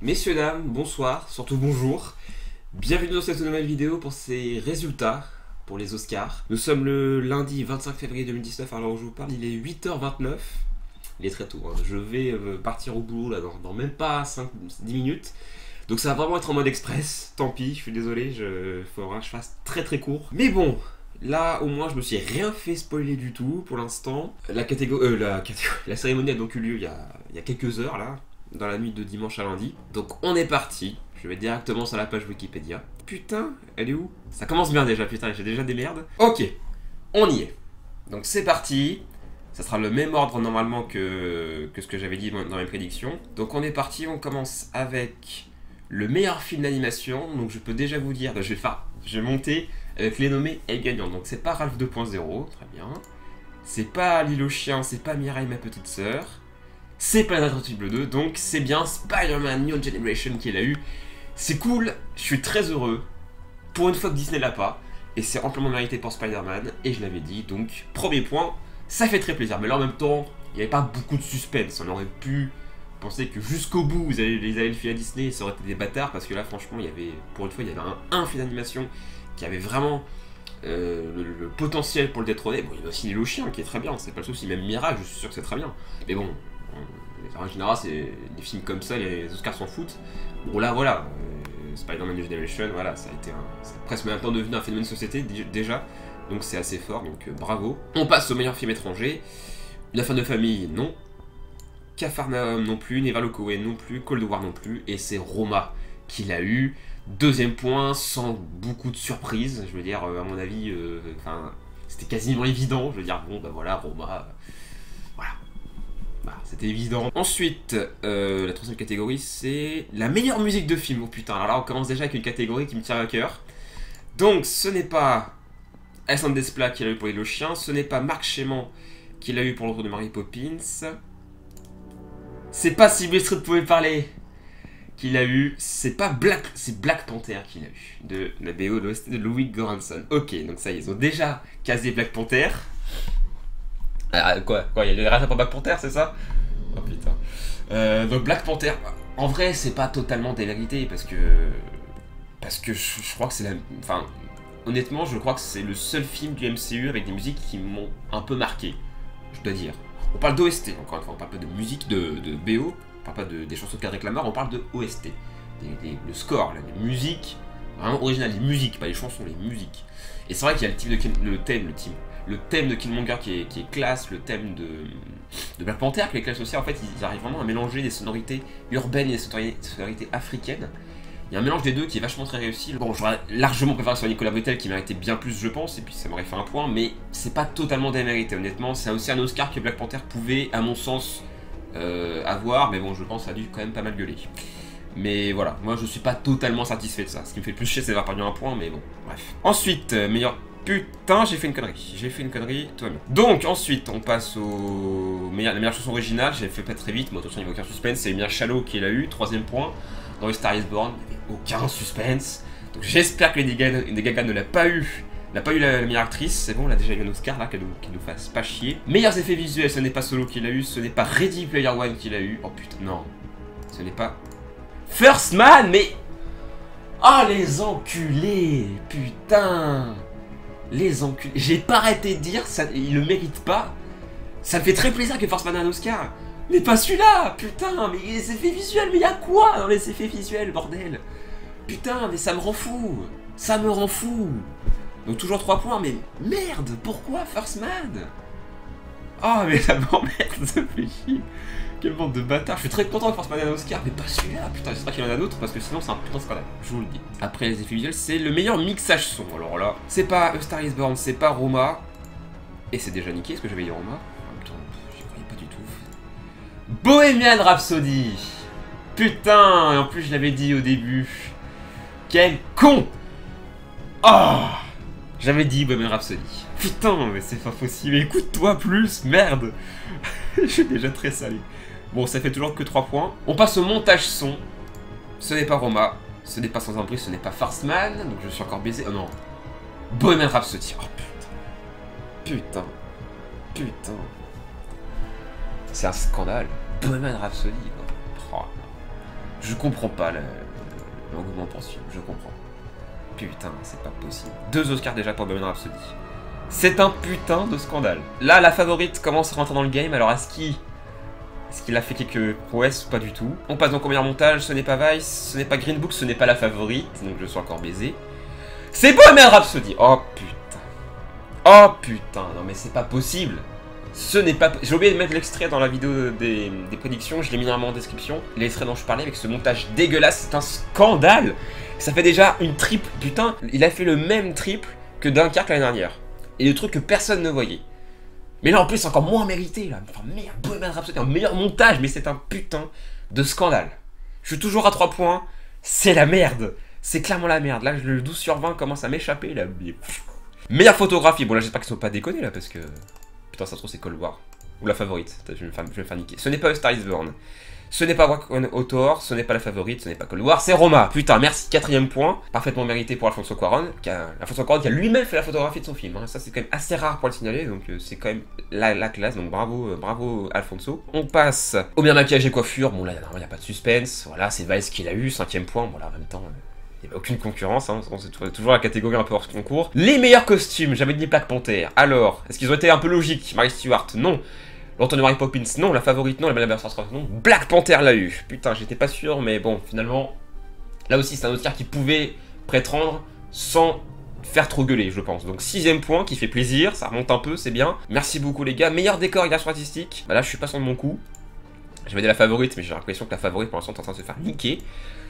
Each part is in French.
Messieurs, dames, bonsoir, surtout bonjour. Bienvenue dans cette nouvelle vidéo pour ces résultats pour les Oscars. Nous sommes le lundi 25 février 2019, alors où je vous parle, il est 8h29. Il est très tôt, hein. Je vais partir au boulot là, dans même pas 5-10 minutes. Donc ça va vraiment être en mode express, tant pis, je suis désolé, faudra que je fasse très très court. Mais bon, là au moins je me suis rien fait spoiler du tout pour l'instant. La cérémonie a donc eu lieu il y a quelques heures là, dans la nuit de dimanche à lundi. Donc on est parti, je vais directement sur la page Wikipédia. Putain, elle est où? Ça commence bien déjà, putain, j'ai déjà des merdes. Ok, on y est. Donc c'est parti. Ça sera le même ordre normalement que ce que j'avais dit dans mes prédictions. Donc on est parti, on commence avec le meilleur film d'animation. Donc je peux déjà vous dire, je vais monter avec les nommés et gagnants. Donc c'est pas Ralph 2.0, très bien. C'est pas L'île aux chiens, c'est pas Mirai ma petite sœur. C'est pas Indestructible 2, donc c'est bien Spider-Man New Generation qui l'a eu. C'est cool, je suis très heureux. Pour une fois que Disney l'a pas. Et c'est amplement mérité pour Spider-Man, et je l'avais dit, donc premier point. Ça fait très plaisir, mais là en même temps, il n'y avait pas beaucoup de suspense. On aurait pu penser que jusqu'au bout, vous allez le filer à Disney, ça aurait été des bâtards, parce que là, franchement, il y avait, pour une fois, il y avait un film d'animation qui avait vraiment le potentiel pour le détrôner. Bon, il y a aussi L'île aux chiens qui est très bien, c'est pas le souci. Même Mirage, je suis sûr que c'est très bien. Mais bon, en général, c'est des films comme ça, les Oscars s'en foutent. Bon, là, voilà. Spider-Man New Generation, voilà, ça a été c'est presque maintenant devenu un phénomène de société déjà. Donc c'est assez fort, donc bravo. On passe au meilleur film étranger. Une affaire de famille, non. Capharnaüm non plus, Neverlokowe non plus, Cold War non plus, et c'est Roma qui l'a eu. Deuxième point, sans beaucoup de surprise, je veux dire, à mon avis, c'était quasiment évident, je veux dire, bon, bah voilà, Roma, voilà. Voilà, c'était évident. Ensuite, la troisième catégorie, c'est la meilleure musique de film. Oh putain, alors là, on commence déjà avec une catégorie qui me tient à cœur. Donc, ce n'est pas Alexandre Desplat qui l'a eu pour L'île aux chiens, ce n'est pas Marc Chément qui l'a eu pour le retour de Mary Poppins. C'est pas Si Beale Street pouvait parler qui l'a eu, c'est Black Panther qui l'a eu, de la BO de l'OST de Louis Göransson. Ok, donc ça y est, ils ont déjà casé Black Panther. Ah, quoi, il y a des races pour Black Panther, c'est ça? Oh putain. Donc Black Panther, en vrai, c'est pas totalement des vérités, parce que je crois que c'est la... Enfin, honnêtement, je crois que c'est le seul film du MCU avec des musiques qui m'ont un peu marqué, je dois dire. On parle d'OST, encore une fois, on parle pas de musique de BO, on parle pas des chansons de Kendrick Lamar, on parle de OST. Le score, là, les musiques, vraiment originales, les musiques, pas les chansons, les musiques. Et c'est vrai qu'il y a le thème de Killmonger qui est classe, le thème de Black Panther qui est classe aussi. En fait, ils arrivent vraiment à mélanger des sonorités urbaines et des sonorités africaines. Il y a un mélange des deux qui est vachement très réussi. Bon, j'aurais largement préféré sur Nicolas Britell qui méritait bien plus, je pense, et puis ça m'aurait fait un point, mais c'est pas totalement démérité, honnêtement. C'est aussi un Oscar que Black Panther pouvait, à mon sens, avoir, mais bon, je pense que ça a dû quand même pas mal gueuler. Mais voilà, moi je suis pas totalement satisfait de ça. Ce qui me fait le plus chier, c'est d'avoir perdu un point, mais bon, bref. Ensuite, meilleur... Putain, j'ai fait une connerie, tout va bien. Donc, ensuite, on passe la meilleure chanson originale. J'ai fait pas très vite, mais attention, il n'y a aucun suspense. C'est Emilia Shallow qui l'a eu, troisième point. Dans Star is Born, il n'y avait aucun suspense. Donc, j'espère que Lady Gaga ne l'a pas eu. N'a pas eu la meilleure actrice. C'est bon, on a déjà eu un Oscar là, qu'elle nous fasse pas chier. Meilleurs effets visuels, ce n'est pas Solo qui l'a eu, ce n'est pas Ready Player One qui l'a eu. Oh putain, non. Ce n'est pas First Man, mais... Oh, les enculés, putain. Les enculés. J'ai pas arrêté de dire, ça, il le mérite pas. Ça me fait très plaisir que First Man ait un Oscar. Mais pas celui-là, putain, mais les effets visuels, mais y'a quoi dans les effets visuels, bordel? Putain, mais ça me rend fou. Ça me rend fou. Donc toujours 3 points, mais merde, pourquoi First Man? Oh, mais ça m'emmerde, ça fait chier. Quelle bande de bâtards. Je suis très content que First Man ait un Oscar, mais pas celui-là, putain, j'espère qu'il y en a d'autres, parce que sinon c'est un putain de scandale, je vous le dis. Après les effets visuels, c'est le meilleur mixage son. Alors là, c'est pas A Star is Born, c'est pas Roma. Et c'est déjà niqué, ce que j'avais dit Roma. En même temps, j'y croyais pas du tout. Bohemian Rhapsody. Putain, et en plus je l'avais dit au début. Quel con. Oh, j'avais dit Bohemian Rhapsody. Putain, mais c'est pas possible. Écoute-toi plus, merde. Je suis déjà très salé. Bon, ça fait toujours que 3 points. On passe au montage son. Ce n'est pas Roma. Ce n'est pas Sans un bruit. Ce n'est pas First Man. Donc je suis encore baisé. Oh non. Bohemian Rhapsody. Oh putain. Putain. Putain. C'est un scandale. Bohemian Rhapsody. Oh. Je comprends pas l'engouement pour ce film, je comprends. Putain, c'est pas possible. 2 Oscars déjà pour Bohemian Rhapsody. C'est un putain de scandale. Là, la favorite commence à rentrer dans le game, alors est-ce qu'il a fait quelques prouesses? Pas du tout. On passe donc au meilleur montage, ce n'est pas Vice, ce n'est pas Green Book, ce n'est pas la favorite, donc je suis encore baisé. C'est Bohemian Rhapsody. Oh putain. Oh putain, non mais c'est pas possible. Ce n'est pas... J'ai oublié de mettre l'extrait dans la vidéo des prédictions, je l'ai mis en description. L'extrait dont je parlais avec ce montage dégueulasse, c'est un scandale. Ça fait déjà une triple, putain, il a fait le même triple que Dunkerque l'année dernière. Et le truc que personne ne voyait. Mais là en plus c'est encore moins mérité là. Enfin merde, Bohemian Rhapsody, un meilleur montage, mais c'est un putain de scandale. Je suis toujours à 3 points, c'est la merde. C'est clairement la merde. Là le 12 sur 20 commence à m'échapper là. Meilleure photographie, bon là j'espère qu'ils sont pas déconnés là parce que... Putain, ça se trouve, c'est Cold War. Ou la favorite. Je vais me faire niquer. Ce n'est pas A Star is Born. Ce n'est pas Walk on Author. Ce n'est pas la favorite. Ce n'est pas Cold War. C'est Roma. Putain, merci. 4ème point. Parfaitement mérité pour Alfonso Cuarón. Alfonso Cuarón qui a lui-même fait la photographie de son film. Hein. Ça, c'est quand même assez rare pour le signaler. Donc, c'est quand même la classe. Donc, bravo Alfonso. On passe au meilleur maquillage et coiffure. Bon, là, il n'y a pas de suspense. Voilà, c'est Vice qui l'a eu. 5ème point. Bon, là, en même temps. Il n'y avait aucune concurrence, hein. C'est toujours la catégorie un peu hors concours. Les meilleurs costumes, j'avais dit Black Panther. Alors, est-ce qu'ils ont été un peu logiques? Mary Stewart, non. L'Anthony Mary Poppins, non. La favorite, non. La Belle Bertrand, non. Black Panther l'a eu. Putain, j'étais pas sûr, mais bon, finalement, là aussi, c'est un Oscar qui pouvait prétendre sans faire trop gueuler, je pense. Donc, 6ème point, qui fait plaisir, ça remonte un peu, c'est bien. Merci beaucoup, les gars. Meilleur décor et direction artistique. Bah là, je suis pas sur mon coup. J'avais dit la favorite, mais j'ai l'impression que la favorite, pour l'instant, est en train de se faire niquer.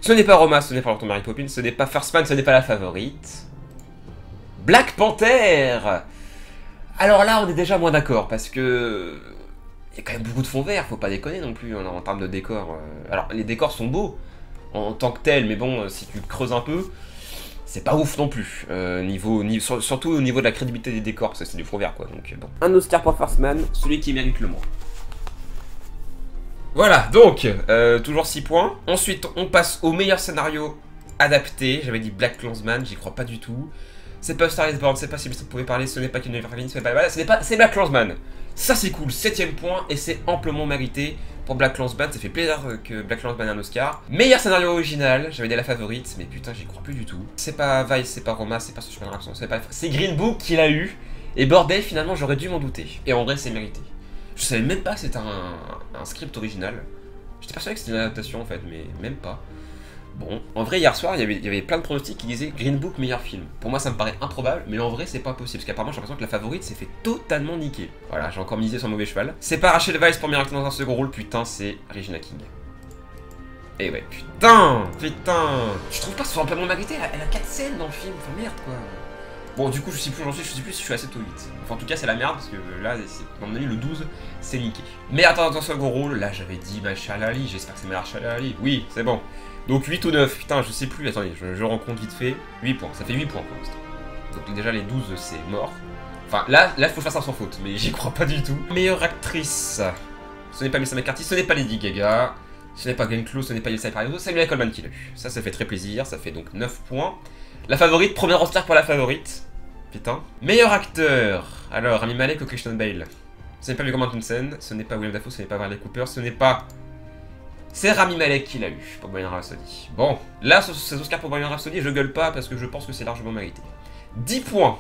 Ce n'est pas Roma, ce n'est pas l'Anthony Mary Poppins, ce n'est pas First Man, ce n'est pas la favorite. Black Panther. Alors là, on est déjà moins d'accord, parce que... Il y a quand même beaucoup de fond vert, faut pas déconner non plus, en termes de décor. Alors, les décors sont beaux, en tant que tels, mais bon, si tu creuses un peu, c'est pas ouf non plus. Surtout au niveau de la crédibilité des décors, parce que c'est du fond vert, quoi, donc bon. Un Oscar pour First Man, celui qui mérite le moins. Voilà, donc, toujours 6 points. Ensuite, on passe au meilleur scénario adapté. J'avais dit Black Klansman, j'y crois pas du tout. C'est pas Star is Born, c'est pas si vous pouvez parler, ce n'est pas Kevin Farley, ce n'est pas... Voilà, c'est Black Klansman. Ça, c'est cool, 7ème point, et c'est amplement mérité pour Black Klansman. Ça fait plaisir que Black Klansman ait un Oscar. Meilleur scénario original, j'avais dit la favorite, mais putain, j'y crois plus du tout. C'est pas Vice, c'est pas Roma, c'est pas Social Interaction, c'est Green Book qui l'a eu. Et bordel, finalement, j'aurais dû m'en douter. Et en vrai, c'est mérité. Je savais même pas que c'était un script original. J'étais persuadé que c'était une adaptation en fait, mais même pas. Bon, en vrai, hier soir, il y avait plein de pronostics qui disaient Green Book meilleur film. Pour moi, ça me paraît improbable, mais en vrai, c'est pas possible. Parce qu'apparemment, j'ai l'impression que la favorite s'est fait totalement niquer. Voilà, j'ai encore misé sur le mauvais cheval. C'est pas Rachel Weisz pour meilleur acteur dans un second rôle, putain, c'est Regina King. Et ouais, putain. Je trouve pas que ce soit amplement mérité, elle a 4 scènes dans le film, enfin merde quoi. Bon, du coup, je sais plus où j'en suis, je sais plus si je suis à 7 ou 8. Enfin, en tout cas, c'est la merde, parce que là, à mon avis, le 12, c'est niqué. Mais attends, dans un second rôle, là, j'avais dit Mahershala Ali, j'espère que c'est Mahershala Ali. Oui, c'est bon. Donc 8 ou 9, putain, je sais plus, attendez, je rencontre vite fait. 8 points, ça fait 8 points pour l'instant. Donc déjà, les 12, c'est mort. Enfin, là, faut faire ça sans faute, mais j'y crois pas du tout. Meilleure actrice, ce n'est pas Melissa McCarthy, ce n'est pas Lady Gaga, ce n'est pas Glenn Close, ce n'est pas Elsa Pariso, c'est Samuel Coleman qui l'a eu. Ça fait très plaisir, ça fait donc 9 points. La favorite, premier Oscar pour la favorite. Putain. Meilleur acteur. Alors, Rami Malek ou Christian Bale. Ce n'est pas Viggo Mortensen, ce n'est pas William Dafoe, ce n'est pas Bradley Cooper, ce n'est pas... C'est Rami Malek qui l'a eu pour Bohemian Rhapsody. Bon, là, ces Oscars pour Bohemian Rhapsody, je gueule pas parce que je pense que c'est largement mérité. 10 points.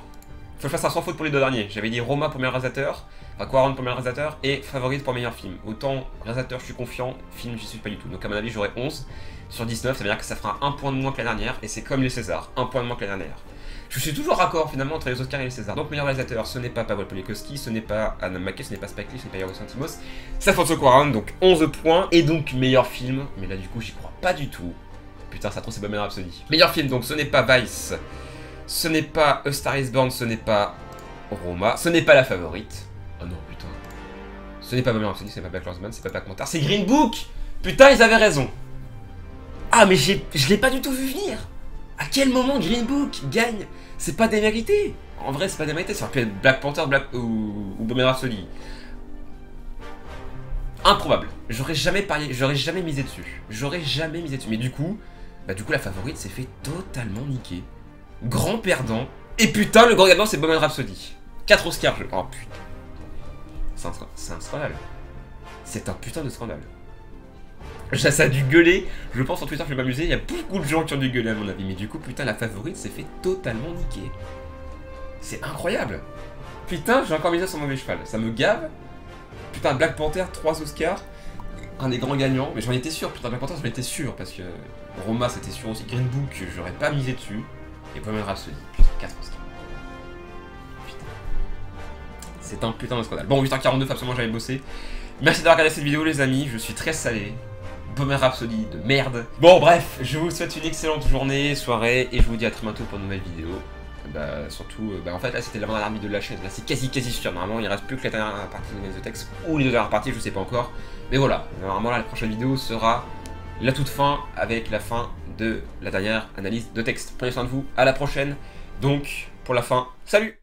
Faut que je fasse ça sans faute pour les deux derniers. J'avais dit Roma pour meilleur réalisateur, enfin Cuarón pour meilleur réalisateur et favorite pour meilleur film. Autant réalisateur, je suis confiant, film, j'y suis pas du tout. Donc à mon avis, j'aurai 11 sur 19, ça veut dire que ça fera 1 point de moins que la dernière et c'est comme les Césars, 1 point de moins que la dernière. Je suis toujours raccord finalement entre les Oscars et les Césars. Donc meilleur réalisateur, ce n'est pas Paweł Pawlikowski, ce n'est pas Adam McKay, ce n'est pas Spike Lee, ce n'est pas Yorgos Lanthimos. C'est Alfonso Cuarón, donc 11 points. Et donc meilleur film, mais là du coup j'y crois pas du tout. Putain, ça trop c'est Bohemian Rhapsody. Meilleur film, donc ce n'est pas Vice, ce n'est pas A Star is Born, ce n'est pas Roma, ce n'est pas la favorite. Oh non putain. Ce n'est pas Bohemian Rhapsody, ce n'est pas Black Klansman, c'est pas Black Panther, c'est Green Book. Putain, ils avaient raison. Ah mais je l'ai pas du tout vu venir. À quel moment Green Book gagne? C'est pas démérité. En vrai, c'est pas démérité. Ça aurait pu être Black Panther ou Bohemian Rhapsody. Improbable. J'aurais jamais parié, j'aurais jamais misé dessus. Mais du coup, la favorite s'est fait totalement niquer. Grand perdant. Et putain, le grand gagnant, c'est Bohemian Rhapsody. 4 Oscars. Oh putain. C'est un scandale. C'est un putain de scandale. Ça a dû gueuler. Je pense sur Twitter, je vais m'amuser. Il y a beaucoup de gens qui ont dû gueuler à mon avis. Mais du coup, putain, la favorite s'est fait totalement niquer. C'est incroyable. Putain, j'ai encore misé sur mauvais cheval. Ça me gave. Putain, Black Panther, 3 Oscars. Un des grands gagnants. Mais j'en étais sûr. Putain, Black Panther, j'en étais sûr. Parce que Roma, c'était sûr aussi. Green Book, j'aurais pas misé dessus. Et Bohemian Rhapsody. Putain, 4 Oscars. Putain. C'est un putain de scandale. Bon, 8h42, faut absolument j'avais bossé. Merci d'avoir regardé cette vidéo, les amis. Je suis très salé. Bohemian Rhapsody de merde. Bon, bref, je vous souhaite une excellente journée, soirée. Et je vous dis à très bientôt pour une nouvelle vidéo. Bah, surtout, en fait, là c'était la dernière vidéo de la chaîne. Là, c'est quasi sûr. Normalement, il reste plus que la dernière partie de The Text ou les deux dernières parties, je sais pas encore. Mais voilà, normalement, là, la prochaine vidéo sera la toute fin avec la fin de la dernière analyse de texte. Prenez soin de vous, à la prochaine. Donc, pour la fin, salut!